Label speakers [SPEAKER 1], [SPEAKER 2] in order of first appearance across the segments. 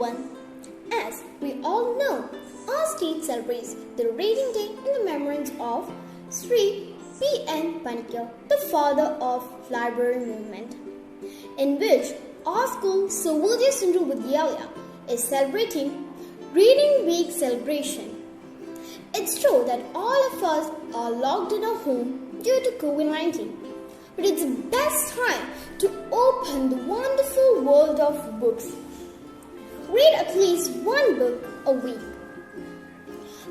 [SPEAKER 1] everyone. As we all know, our state celebrates the Reading Day in the remembrance of Sri P.N. Panikar, the father of library movement, in which our school Sarvodaya Vidyalaya is celebrating Reading Week celebration. It's true that all of us are locked in our home due to COVID-19, but it's the best time to open the wonderful world of books. Read at least one book a week.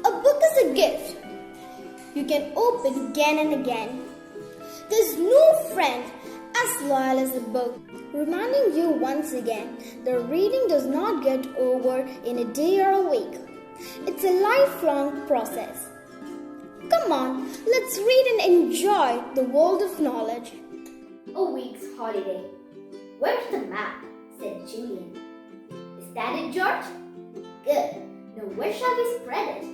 [SPEAKER 1] A book is a gift you can open again and again. There's no friend as loyal as a book, reminding you once again that reading does not get over in a day or a week. It's a lifelong process. Come on, let's read and enjoy the world of knowledge.
[SPEAKER 2] A week's holiday. Where's the map? Said Julian. Is that it, George? Good. Now where shall we spread it?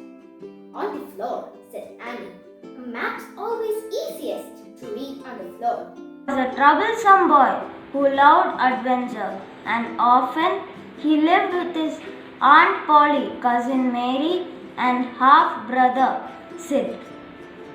[SPEAKER 2] On the floor, said Annie. A map's always easiest to read on the floor.
[SPEAKER 3] He was a troublesome boy who loved adventure, and often he lived with his Aunt Polly, cousin Mary, and half-brother Sid.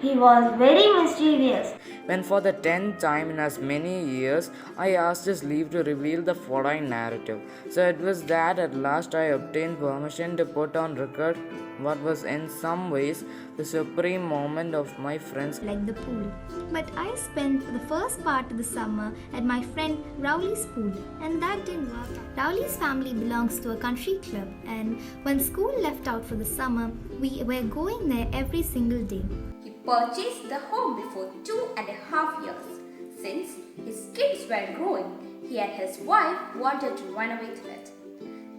[SPEAKER 3] He was very mischievous.
[SPEAKER 4] When for the 10th time in as many years I asked his leave to reveal the following narrative. So it was that at last I obtained permission to put on record what was in some ways the supreme moment of my friend's
[SPEAKER 5] like the pool. But I spent the first part of the summer at my friend Rowley's pool, and that didn't work. Rowley's family belongs to a country club, and when school left out for the summer, we were going there every single day.
[SPEAKER 6] He purchased the home before 2.5 years. Since his kids were growing, he and his wife wanted to renovate it.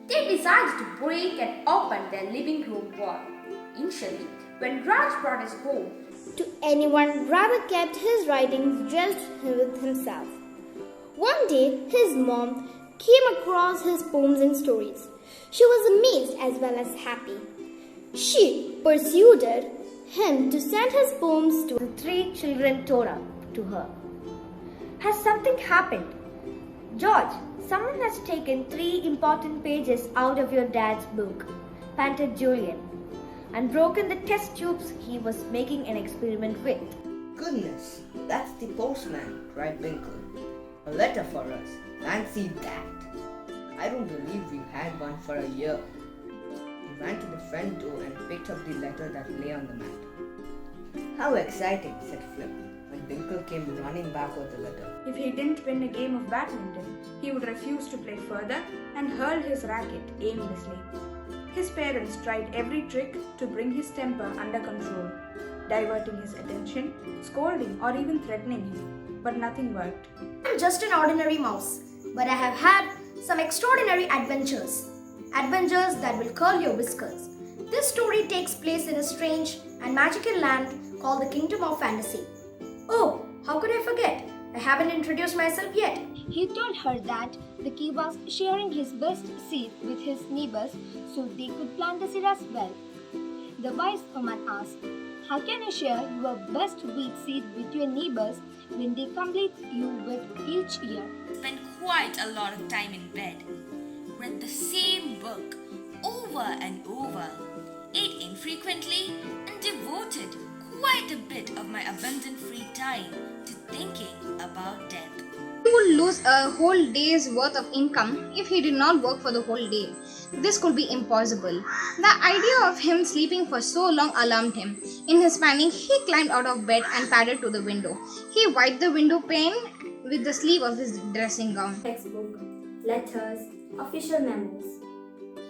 [SPEAKER 6] They decided to break and open their living room wall. Initially, when Raj brought us home,
[SPEAKER 1] To anyone rather kept his writings just with himself. One day, his mom came across his poems and stories. She was amazed as well as happy. She persuaded him to send his poems to
[SPEAKER 7] The three children told to her. Has something happened? George, someone has taken 3 important pages out of your dad's book, panted Julian, and broken the test tubes he was making an experiment with.
[SPEAKER 8] Goodness, that's the postman, cried Winkle. A letter for us. Fancy that. I don't believe we've had one for a year. He ran to the front door and picked up the letter that lay on the mat. How exciting, said Flip, when Winkle came running back with the letter.
[SPEAKER 9] If he didn't win a game of badminton, he would refuse to play further and hurl his racket aimlessly. His parents tried every trick to bring his temper under control, diverting his attention, scolding, or even threatening him, but nothing worked.
[SPEAKER 2] I'm just an ordinary mouse, but I have had some extraordinary adventures. Adventures that will curl your whiskers. This story takes place in a strange and magical land called the Kingdom of Fantasy. Oh, how could I forget? I haven't introduced myself yet.
[SPEAKER 5] He told her that the king was sharing his best seed with his neighbors so they could plant the seed as well. The wise woman asked, "How can you share your best wheat seed with your neighbors when they complete you with each year?"
[SPEAKER 10] Spent quite a lot of time in bed, read the same book over and over, ate infrequently, and devoted quite a bit of my abundant free time to thinking about death.
[SPEAKER 11] He would lose a whole day's worth of income if he did not work for the whole day. This could be impossible. The idea of him sleeping for so long alarmed him. In his panic, he climbed out of bed and padded to the window. He wiped the window pane with the sleeve of his dressing gown.
[SPEAKER 2] Textbook, letters, official memos.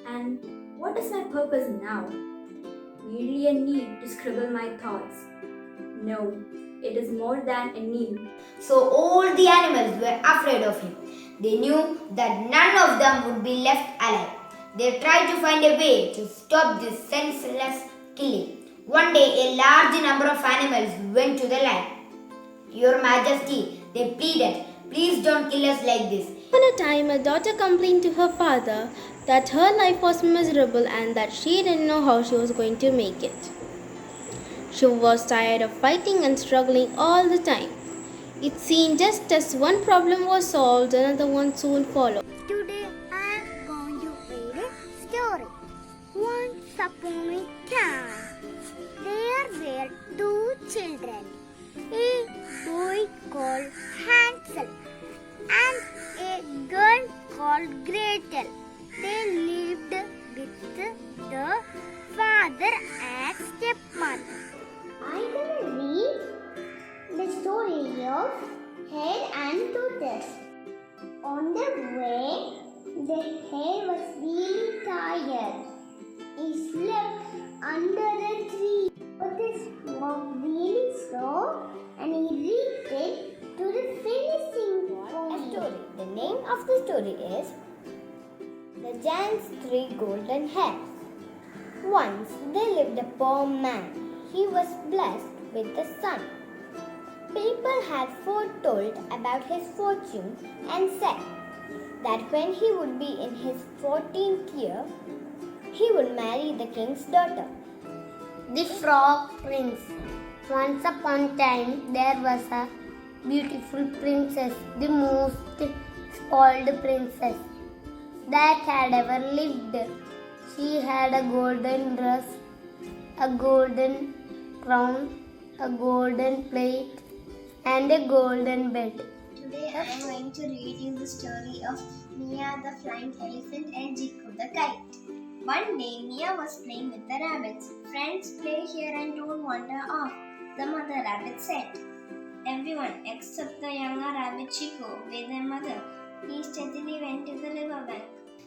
[SPEAKER 2] And what is my purpose now? Merely a need to scribble my thoughts. No, it is more than a need.
[SPEAKER 12] So all the animals were afraid of him. They knew that none of them would be left alive. They tried to find a way to stop this senseless killing. One day a large number of animals went to the lion. "Your Majesty," they pleaded, "please don't kill us like this."
[SPEAKER 1] Upon a time, a daughter complained to her father that her life was miserable and that she didn't know how she was going to make it. She was tired of fighting and struggling all the time. It seemed just as one problem was solved, another one soon followed.
[SPEAKER 5] Today I am going to read
[SPEAKER 13] upon a time, there were two children, a boy called Hansel and a girl called Gretel. They lived with the father and stepmother. I'm gonna read the story of Hare and Tortoise. On the way, the hare was really tired. He slept under a tree. Tortoise walked really slow and he reached to the finishing point. The name of the story is The Giant's Three Golden Hairs. Once there lived a poor man. He was blessed with a son. People had foretold about his fortune and said that when he would be in his 14th year, he would marry the king's daughter. The Frog Prince. Once upon a time, there was a beautiful princess, the most spoiled princess that had ever lived. She had a golden dress, a golden crown, a golden plate, and a golden bed.
[SPEAKER 14] Today I am going to read you the story of Mia the flying elephant and Jikku the kite. One day Mia was playing with the rabbits. Friends, play here and don't wander off, the mother rabbit said. Everyone except the younger rabbit Jikku with their mother. He steadily went to the riverbank.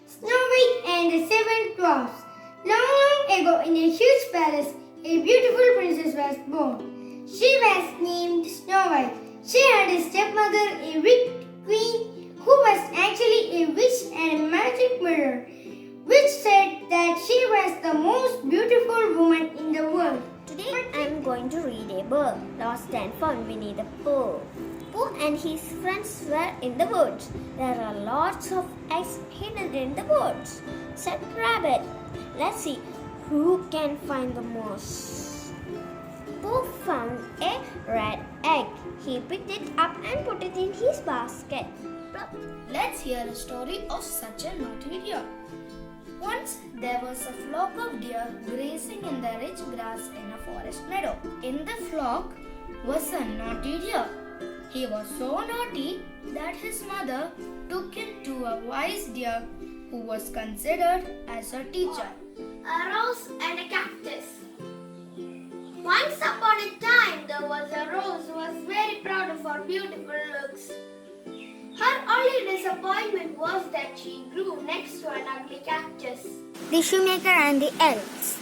[SPEAKER 13] Snow White and the Seven Dwarfs. Long, long ago, in a huge palace, a beautiful princess was born. She was named Snow White. She had a stepmother, a wicked queen, who was actually a witch and a magic mirror, which said that she was the most beautiful woman in the world. Today I am going to read a book, Lost and Found, Winnie the Pooh. Pooh and his friends were in the woods. There are lots of eggs hidden in the woods, said Rabbit. Let's see who can find the most. Pooh found a red egg. He picked it up and put it in his basket.
[SPEAKER 2] Let's hear a story of such a naughty deer. Once there was a flock of deer grazing in the rich grass in a forest meadow. In the flock was a naughty deer. He was so naughty that his mother took him to a wise deer who was considered as a teacher.
[SPEAKER 13] A rose and a cactus. Once upon a time, there was a rose who was very proud of her beautiful looks. Her only disappointment was that she grew next to an ugly cactus. The shoemaker and the elves.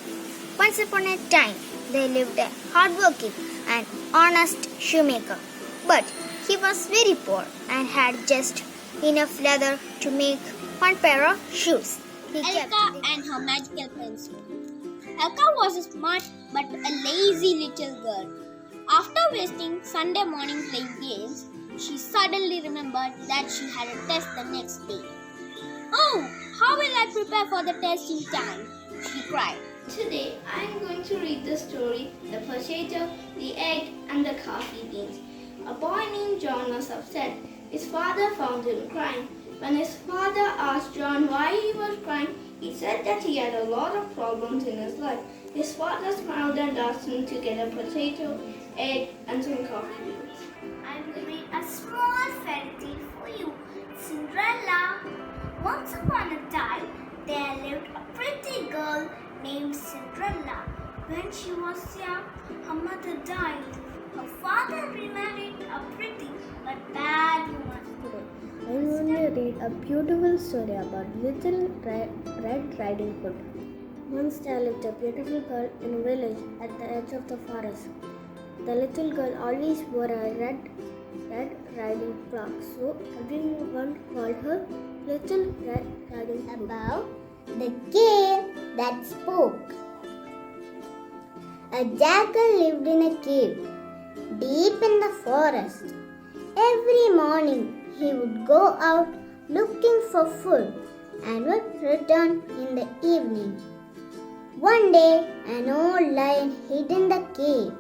[SPEAKER 13] Once upon a time, there lived a hardworking and honest shoemaker. But he was very poor and had just enough leather to make one pair of shoes.
[SPEAKER 14] Elka and her magical pencil. Elka was a smart but a lazy little girl. After wasting Sunday morning playing games, she suddenly remembered that she had a test the next day. Oh, how will I prepare for the test in time? She cried.
[SPEAKER 15] Today I am going to read the story The Potato, the Egg and the Coffee Beans. A boy named John was upset. His father found him crying. When his father asked John why he was crying, he said that he had a lot of problems in his life. His father smiled and asked him to get a potato, egg and some coffee beans.
[SPEAKER 13] I'm going to read a small fairy tale for you. Cinderella. Once upon a time, there lived a pretty girl named Cinderella. When she was young, her mother died. Her father remarried a pretty but bad woman.
[SPEAKER 16] I'm going to read a beautiful story about Little Red Riding Hood. Once there lived a beautiful girl in a village at the edge of the forest. The little girl always wore a red riding cloak, so everyone called her Little Red Riding Hood.
[SPEAKER 13] About the cave that spoke. A jackal lived in a cave deep in the forest. Every morning he would go out looking for food and would return in the evening. One day, an old lion hid in the cave.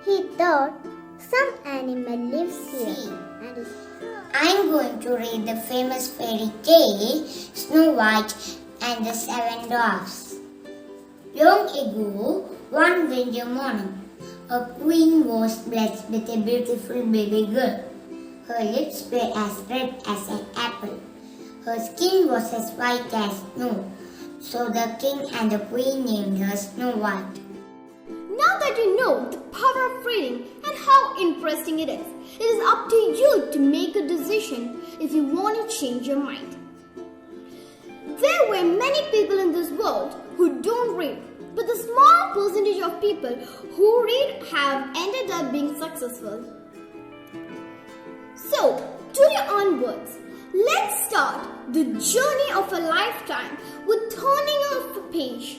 [SPEAKER 13] He thought, some animal lives here.
[SPEAKER 12] I'm going to read the famous fairy tale Snow White and the Seven Dwarfs. Long ago, one winter morning, a queen was blessed with a beautiful baby girl. Her lips were as red as an apple. Her skin was as white as snow. So the king and the queen named her Snow White.
[SPEAKER 1] Now that you know the power of reading and how interesting it is up to you to make a decision if you want to change your mind. There were many people in this world who don't read, but the small percentage of people who read have ended up being successful. So, today onwards, let's start the journey of a lifetime with turning of a page